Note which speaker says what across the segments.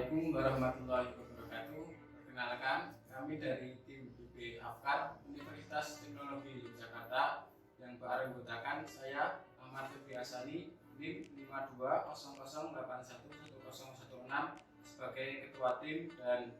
Speaker 1: Assalamualaikum warahmatullahi wabarakatuh. Perkenalkan, kami dari tim UB Afkar Universitas Teknologi Yogyakarta yang beranggotakan saya Ahmad Fikri Asani NIM 5200811016 sebagai ketua tim, dan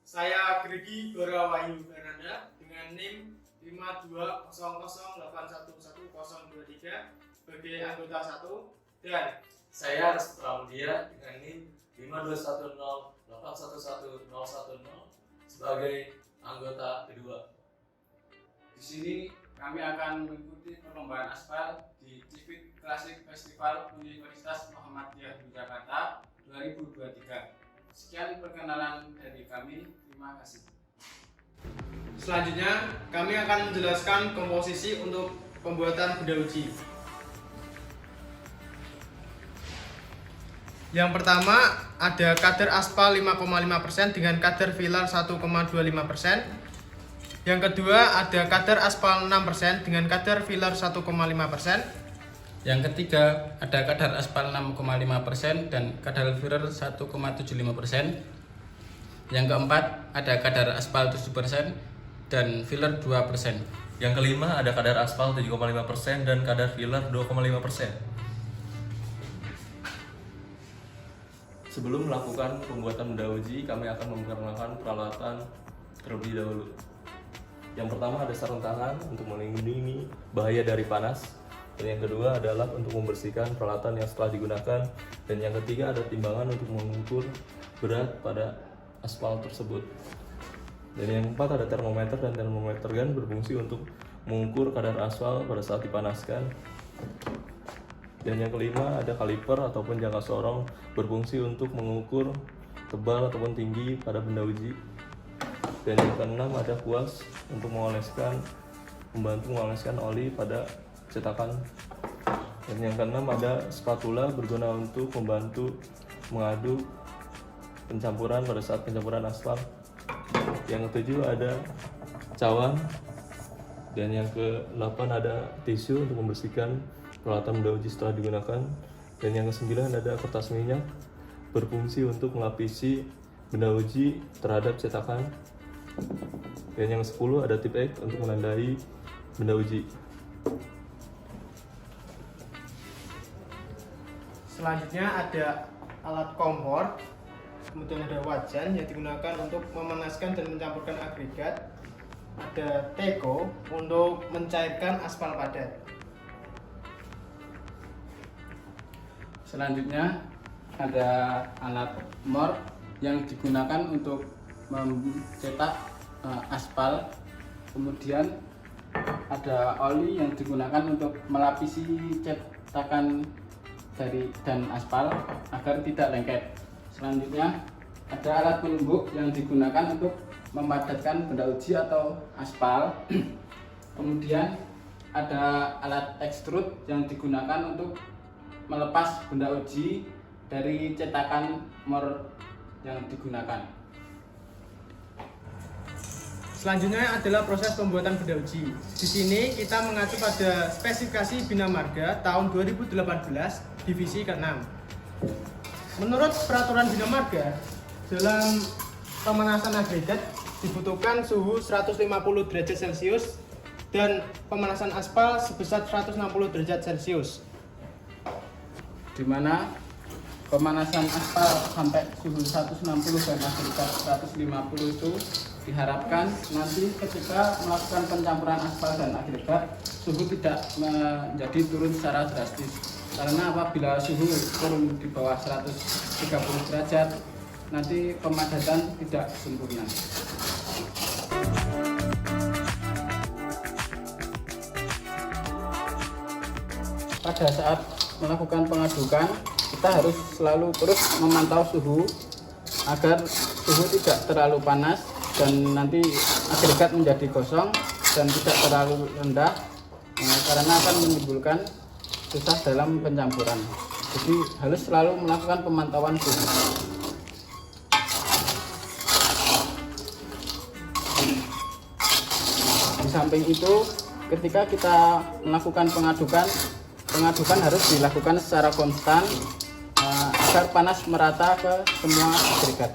Speaker 2: saya Gregi Gorawahyu Fernanda dengan NIM 5200811023 sebagai anggota 1, dan
Speaker 3: saya Rizky Pramudia dengan NIM 5210811010 sebagai anggota kedua.
Speaker 1: di sini kami akan mengikuti perlombaan aspal di Civit Classic Festival Universitas Muhammadiyah Yogyakarta 2023. Sekian perkenalan dari kami, terima kasih.
Speaker 2: selanjutnya kami akan menjelaskan komposisi untuk pembuatan benda uji. Yang pertama ada kadar aspal 5,5% dengan kadar filler 1,25%. Yang kedua ada kadar aspal 6% dengan kadar filler 1,5%.
Speaker 1: Yang ketiga, ada kadar aspal 6,5% dan kadar filler 1,75%. Yang keempat, ada kadar aspal 7% dan filler 2%.
Speaker 3: Yang kelima ada kadar aspal 7,5% dan kadar filler 2,5%. Sebelum melakukan pembuatan benda uji, kami akan memperkenalkan peralatan terlebih dahulu. Yang pertama ada sarung tangan untuk melindungi bahaya dari panas. Dan yang kedua adalah untuk membersihkan peralatan yang setelah digunakan. Dan yang ketiga ada timbangan untuk mengukur berat pada aspal tersebut. Dan yang keempat ada termometer, dan termometer gun berfungsi untuk mengukur kadar aspal pada saat dipanaskan. Dan yang kelima ada kaliper ataupun jangka sorong berfungsi untuk mengukur tebal ataupun tinggi pada benda uji. Dan yang keenam ada kuas untuk membantu mengoleskan oli pada cetakan. Dan yang keenam ada spatula berguna untuk membantu mengaduk pencampuran pada saat pencampuran aspal. Yang ketujuh ada cawan. Dan yang ke-8 ada tisu untuk membersihkan peralatan benda uji setelah digunakan. Dan yang ke-9 ada kertas minyak berfungsi untuk melapisi benda uji terhadap cetakan. Dan yang ke-10 ada tip X untuk menandai benda uji.
Speaker 2: Selanjutnya ada alat kompor, kemudian ada wajan yang digunakan untuk memanaskan dan mencampurkan agregat. Ada teko untuk mencairkan aspal padat.
Speaker 1: Selanjutnya ada alat mor yang digunakan untuk mencetak aspal. Kemudian ada oli yang digunakan untuk melapisi cetakan dan aspal agar tidak lengket. Selanjutnya ada alat penumbuk yang digunakan untuk memadatkan benda uji atau aspal. Kemudian ada alat extrude yang digunakan untuk melepas benda uji dari cetakan mor yang digunakan.
Speaker 2: Selanjutnya adalah proses pembuatan benda uji. Di sini kita mengacu pada spesifikasi Bina Marga tahun 2018 divisi ke-6. Menurut peraturan Bina Marga, dalam pemanasan agregat dibutuhkan suhu 150 derajat Celcius dan pemanasan aspal sebesar 160 derajat Celcius.
Speaker 1: Di mana pemanasan aspal sampai suhu 160 dan agregat 150 itu diharapkan nanti ketika melakukan pencampuran aspal dan agregat suhu tidak menjadi turun secara drastis, karena apabila suhu turun di bawah 130 derajat nanti pemadatan tidak sempurna. Pada saat melakukan pengadukan, kita harus selalu terus memantau suhu agar suhu tidak terlalu panas dan nanti agregat menjadi gosong dan tidak terlalu rendah, karena akan menimbulkan susah dalam pencampuran. Jadi harus selalu melakukan pemantauan suhu. Di samping itu, ketika kita melakukan pengadukan harus dilakukan secara konstan agar panas merata ke semua agregat.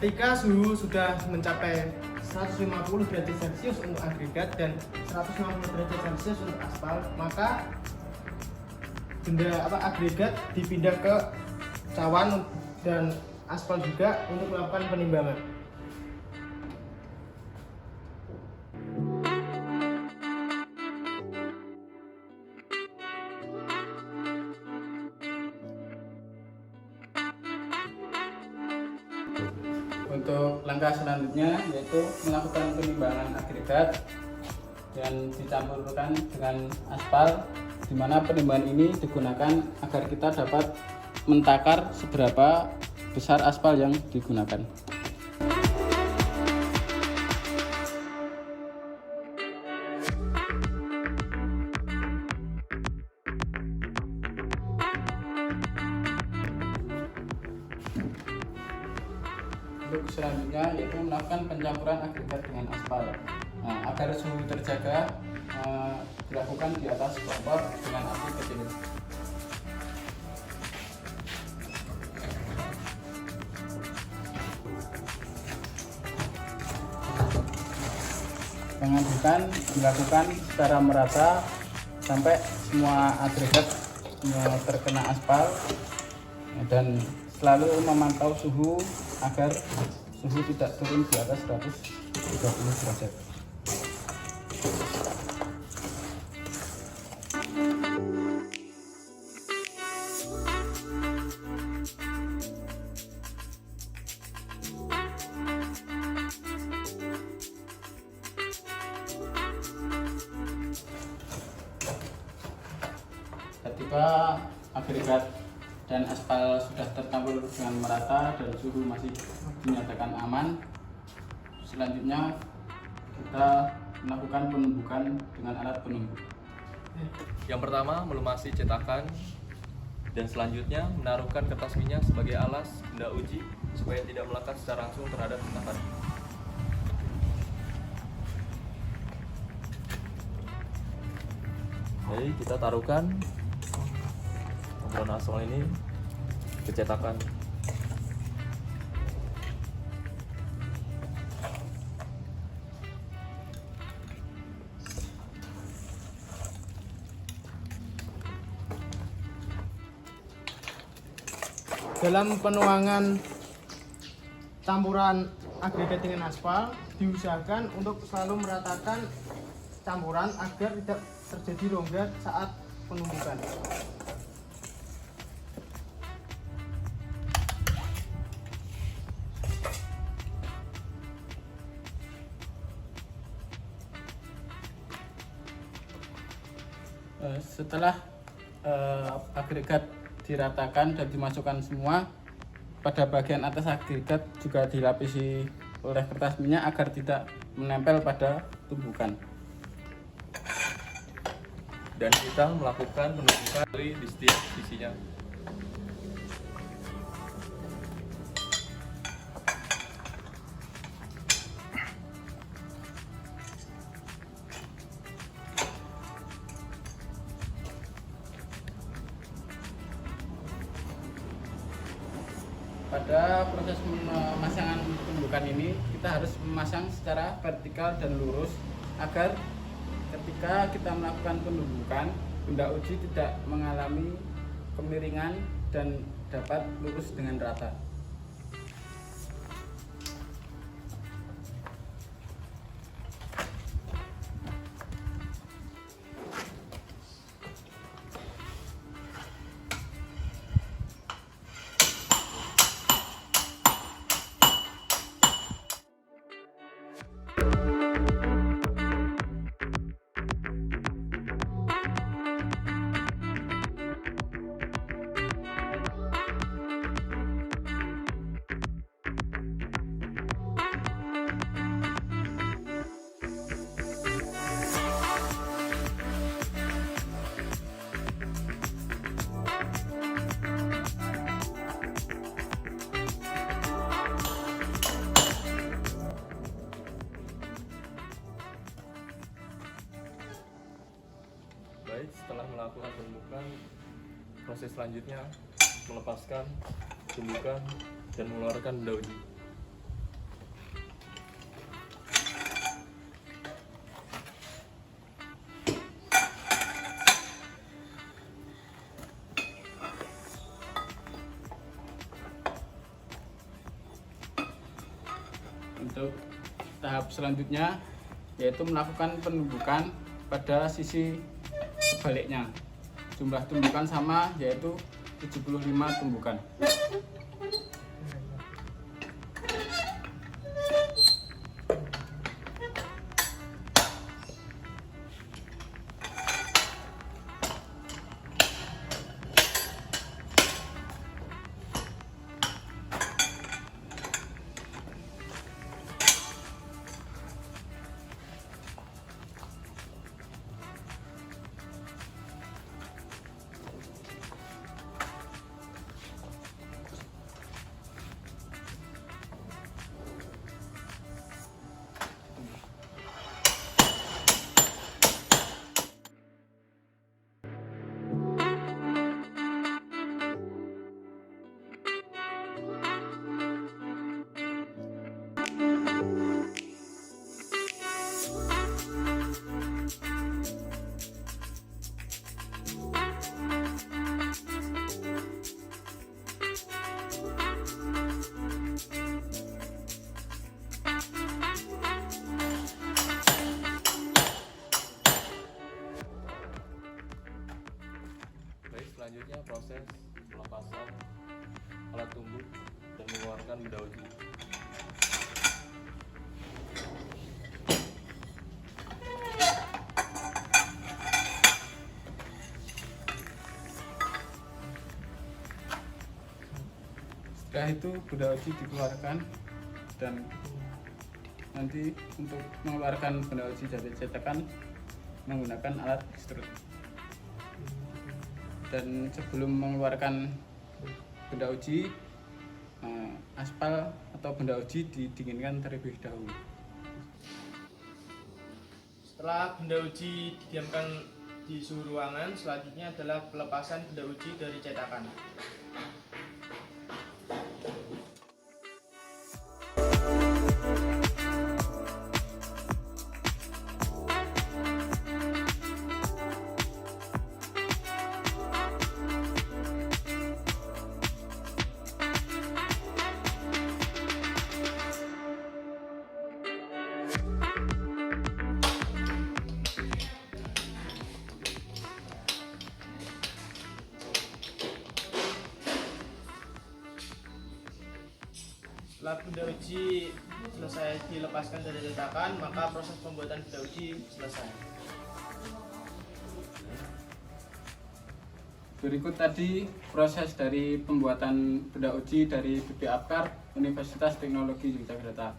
Speaker 2: Ketika suhu sudah mencapai 150 derajat Celcius untuk agregat dan 160 derajat Celcius untuk aspal, maka agregat dipindah ke cawan dan aspal juga untuk melakukan penimbangan.
Speaker 1: Untuk langkah selanjutnya yaitu melakukan penimbangan agregat dan dicampurkan dengan aspal, di mana penimbangan ini digunakan agar kita dapat mentakar seberapa besar aspal yang digunakan. Untuk selanjutnya yaitu melakukan pencampuran agregat dengan aspal. Nah, agar suhu terjaga, dilakukan di atas kompor dengan api kecil. Pengadukan dilakukan secara merata sampai semua agregat terkena aspal, dan selalu memantau suhu agar suhu tidak turun di atas 130 derajat. Ketika agregat dan aspal sudah tercampur dengan merata dan suhu masih dinyatakan aman, selanjutnya kita melakukan penumbukan dengan alat penumbuk.
Speaker 3: Yang pertama, melumasi cetakan, dan selanjutnya menaruhkan kertas minyak sebagai alas benda uji supaya tidak melekat secara langsung terhadap cetakan. Jadi kita taruhkan komponen aspal ini ke cetakan.
Speaker 2: Dalam penuangan campuran agregat dengan aspal, diusahakan untuk selalu meratakan campuran agar tidak terjadi rongga saat penumbukan.
Speaker 1: Setelah agregat diratakan dan dimasukkan semua, pada bagian atas agregat juga dilapisi oleh kertas minyak agar tidak menempel pada tumbukan.
Speaker 3: Dan kita melakukan penumbukan di setiap sisinya.
Speaker 1: Pada proses pemasangan tumbukan ini, kita harus memasang secara vertikal dan lurus agar ketika kita melakukan penumbukan, benda uji tidak mengalami kemiringan dan dapat lurus dengan rata.
Speaker 3: melakukan penumbukan, proses selanjutnya melepaskan, tumbukan, dan mengeluarkan benda uji.
Speaker 1: Untuk tahap selanjutnya yaitu melakukan penumbukan pada sisi sebaliknya. Jumlah tumbukan sama yaitu 75 tumbukan.
Speaker 3: Selanjutnya proses pelepasan alat tumbuk dan mengeluarkan benda uji.
Speaker 1: Setelah itu benda uji dikeluarkan dan nanti untuk mengeluarkan benda uji dari cetakan menggunakan alat extrude. Dan sebelum mengeluarkan benda uji, aspal atau benda uji didinginkan terlebih dahulu.
Speaker 2: Setelah benda uji didiamkan di suhu ruangan, selanjutnya adalah pelepasan benda uji dari cetakan. Setelah benda uji selesai dilepaskan dari cetakan, maka proses pembuatan benda uji selesai.
Speaker 1: Berikut tadi proses dari pembuatan benda uji dari BP Apkar Universitas Teknologi Yogyakarta.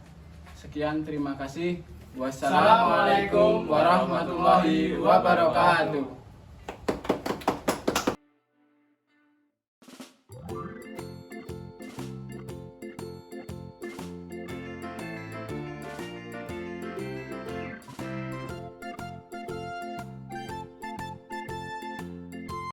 Speaker 1: Sekian, terima kasih. Wassalamualaikum warahmatullahi wabarakatuh.